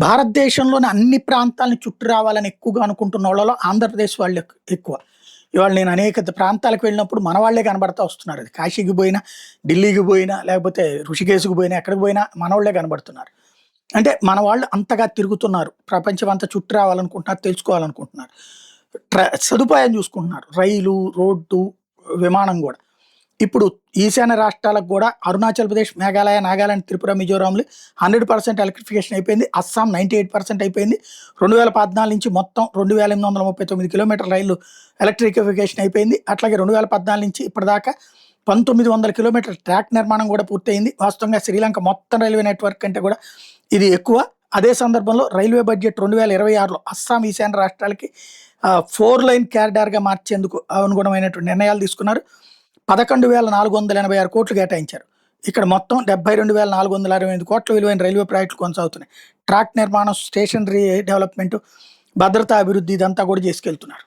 భారతదేశంలోని అన్ని ప్రాంతాలను చుట్టి రావాలని ఎక్కువగా అనుకుంటున్న వాళ్ళలో ఆంధ్రప్రదేశ్ వాళ్ళు ఎక్కువ. ఇవాళ నేను అనేక ప్రాంతాలకు వెళ్ళినప్పుడు మన వాళ్ళే కనబడతా వస్తున్నారు. అది కాశీకి పోయినా, ఢిల్లీకి పోయినా, లేకపోతే ఋషికేశ్‌కి పోయినా, ఎక్కడికి పోయినా మనోళ్ళే కనబడుతున్నారు. అంటే మన వాళ్ళు అంతగా తిరుగుతున్నారు. ప్రపంచం అంతా చుట్టి రావాలనుకుంటున్నారు, తెలుసుకోవాలనుకుంటున్నారు. సదుపాయం చూసుకుంటున్నారు. రైలు, రోడ్డు, విమానం గూడా. ఇప్పుడు ఈశాన్య రాష్ట్రాలకు గూడా అరుణాచల్ ప్రదేశ్, మేఘాలయ, నాగాలాండ్, త్రిపుర, మిజోరాంలు 100% ఎలక్ట్రిఫికేషన్ అయిపోయింది. అస్సాం 98% అయిపోయింది. 2014 నుంచి మొత్తం 2839 కిలోమీటర్ల రైళ్లు ఎలక్ట్రిఫికేషన్ అయిపోయింది. అట్లాగే 2014 నుంచి ఇప్పటిదాకా 1900 కిలోమీటర్ల ట్రాక్ నిర్మాణం గూడా పూర్తయింది. వాస్తవంగా శ్రీలంక మొత్తం రైల్వే నెట్వర్క్ కంటే గూడా ఇది ఎక్కువ. అదే సందర్భంలో రైల్వే బడ్జెట్ 2026లో అస్సాం, ఈశాన్య రాష్ట్రాలకి 4 లైన్ కారిడార్‌గా మార్చేందుకు అనుగుణమైనటువంటి నిర్ణయాలు తీసుకున్నారు. 11,486 కోట్లు కేటాయించారు. ఇక్కడ మొత్తం 72,468 కోట్ల విలువైన రైల్వే ప్రాజెక్టులు కొనసాగుతున్నాయి. ట్రాక్ నిర్మాణం, స్టేషనరీ డెవలప్‌మెంట్, భద్రతా అభివృద్ధి ఇదంతా కూడా చేసుకెళ్తున్నారు.